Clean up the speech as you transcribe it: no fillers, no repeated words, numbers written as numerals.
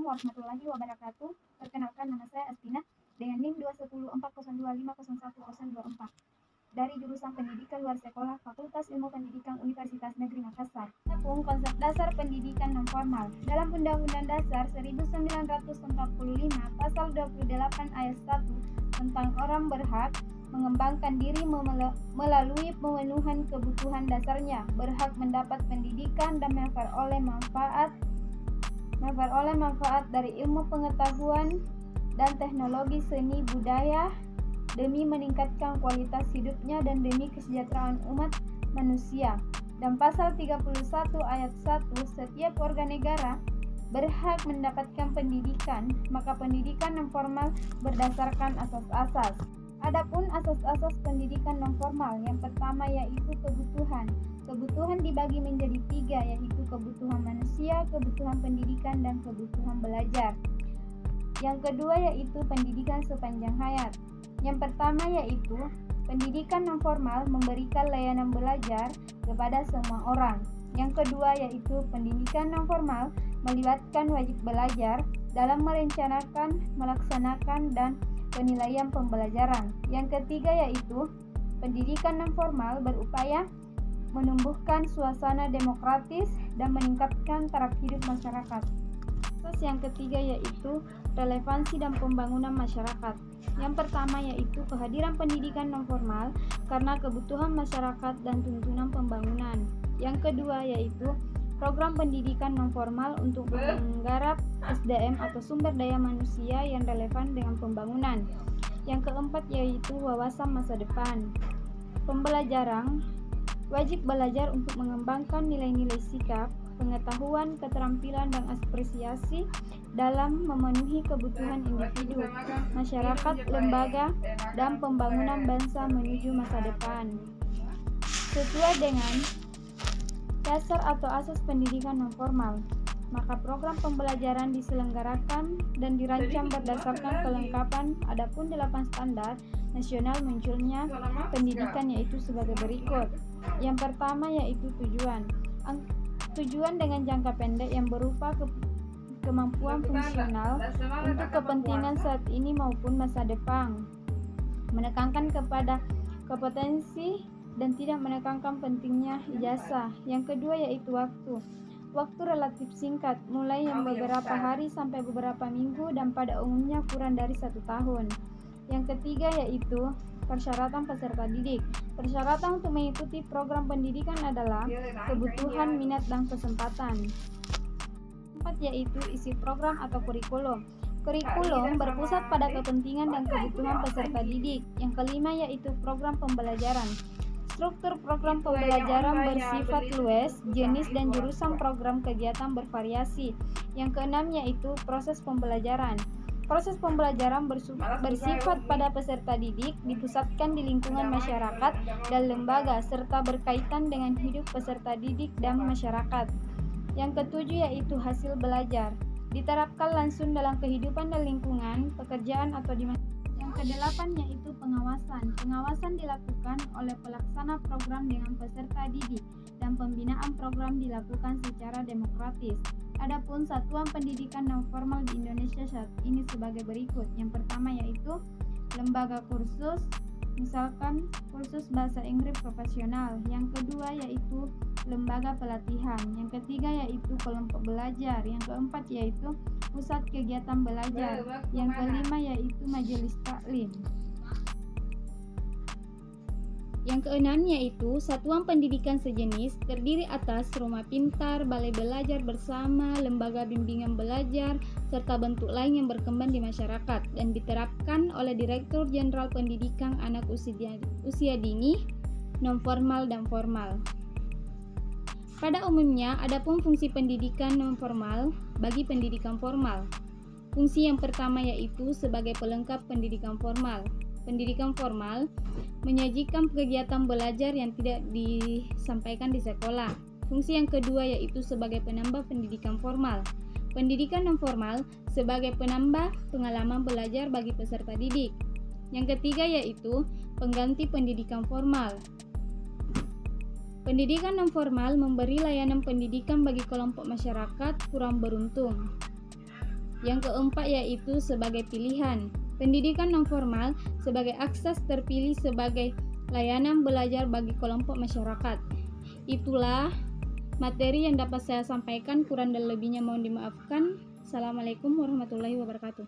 warahmatullahi wabarakatuh. Perkenalkan, nama saya Aspina dengan NIM 2104025010024 dari jurusan Pendidikan Luar Sekolah Fakultas Ilmu Pendidikan Universitas Negeri Makassar. Adapun konsep dasar pendidikan non formal dalam Undang-Undang Dasar 1945 Pasal 28 Ayat 1 tentang orang berhak mengembangkan diri melalui pemenuhan kebutuhan dasarnya, berhak mendapat pendidikan dan memperoleh manfaat dari ilmu pengetahuan dan teknologi seni budaya demi meningkatkan kualitas hidupnya dan demi kesejahteraan umat manusia. Dan pasal 31 ayat 1, setiap warga negara berhak mendapatkan pendidikan, maka pendidikan non formal berdasarkan asas-asas. Adapun asas-asas pendidikan non formal, yang pertama yaitu kebutuhan. Kebutuhan dibagi menjadi 3, yaitu kebutuhan manusia, kebutuhan pendidikan, dan kebutuhan belajar. Yang kedua yaitu pendidikan sepanjang hayat. Yang pertama yaitu pendidikan non formal memberikan layanan belajar kepada semua orang. Yang kedua yaitu pendidikan non formal melibatkan wajib belajar dalam merencanakan, melaksanakan, dan penilaian pembelajaran. Yang ketiga yaitu pendidikan non formal berupaya menumbuhkan suasana demokratis dan meningkatkan taraf hidup masyarakat. Terus yang ketiga yaitu relevansi dan pembangunan masyarakat. Yang pertama yaitu kehadiran pendidikan non formal karena kebutuhan masyarakat dan tuntunan pembangunan. Yang kedua yaitu program pendidikan non formal untuk menggarap SDM atau sumber daya manusia yang relevan dengan pembangunan. Yang keempat yaitu wawasan masa depan. Pembelajaran wajib belajar untuk mengembangkan nilai-nilai sikap, pengetahuan, keterampilan, dan apresiasi dalam memenuhi kebutuhan individu, masyarakat, lembaga, dan pembangunan bangsa menuju masa depan. Sesuai dengan dasar atau asas pendidikan non formal, maka program pembelajaran diselenggarakan dan dirancang berdasarkan kelengkapan. Adapun 8 standar nasional munculnya pendidikan yaitu sebagai berikut. Yang pertama yaitu tujuan dengan jangka pendek yang berupa kemampuan fungsional untuk kepentingan saat ini maupun masa depan, menekankan kepada kompetensi dan tidak menekankan pentingnya ijazah. Yang kedua yaitu waktu relatif singkat, mulai yang beberapa hari sampai beberapa minggu dan pada umumnya kurang dari 1 tahun. Yang ketiga yaitu persyaratan peserta didik. Persyaratan untuk mengikuti program pendidikan adalah kebutuhan, minat, dan kesempatan. Keempat yaitu isi program atau kurikulum. Kurikulum berpusat pada kepentingan dan kebutuhan peserta didik. Yang kelima yaitu program pembelajaran. Struktur program pembelajaran bersifat luas, jenis dan jurusan program kegiatan bervariasi. Yang keenam yaitu proses pembelajaran. Proses pembelajaran bersifat pada peserta didik, dipusatkan di lingkungan masyarakat dan lembaga, serta berkaitan dengan hidup peserta didik dan masyarakat. Yang ketujuh yaitu hasil belajar, diterapkan langsung dalam kehidupan dan lingkungan, pekerjaan atau di masyarakat. Yang kedelapan yaitu pengawasan. Pengawasan dilakukan oleh pelaksana program dengan peserta didik dan pembinaan program dilakukan secara demokratis. Adapun satuan pendidikan non formal di Indonesia saat ini sebagai berikut. Yang pertama yaitu lembaga kursus, misalkan kursus bahasa Inggris profesional. Yang kedua yaitu lembaga pelatihan. Yang ketiga yaitu kelompok belajar. Yang keempat yaitu pusat kegiatan belajar. Yang kelima yaitu majelis taklim. Yang keenam yaitu satuan pendidikan sejenis, terdiri atas rumah pintar, balai belajar bersama, lembaga bimbingan belajar, serta bentuk lain yang berkembang di masyarakat dan diterapkan oleh Direktur Jenderal Pendidikan Anak Usia Dini, non formal dan formal. Pada umumnya, adapun fungsi pendidikan non formal bagi pendidikan formal. Fungsi yang pertama yaitu sebagai pelengkap pendidikan formal. Pendidikan formal menyajikan kegiatan belajar yang tidak disampaikan di sekolah. Fungsi yang kedua yaitu sebagai penambah pendidikan formal. Pendidikan non formal sebagai penambah pengalaman belajar bagi peserta didik. Yang ketiga yaitu pengganti pendidikan formal. Pendidikan non formal memberi layanan pendidikan bagi kelompok masyarakat kurang beruntung. Yang keempat yaitu sebagai pilihan. Pendidikan non-formal sebagai akses terpilih sebagai layanan belajar bagi kelompok masyarakat. Itulah materi yang dapat saya sampaikan, kurang dan lebihnya mohon dimaafkan. Assalamualaikum warahmatullahi wabarakatuh.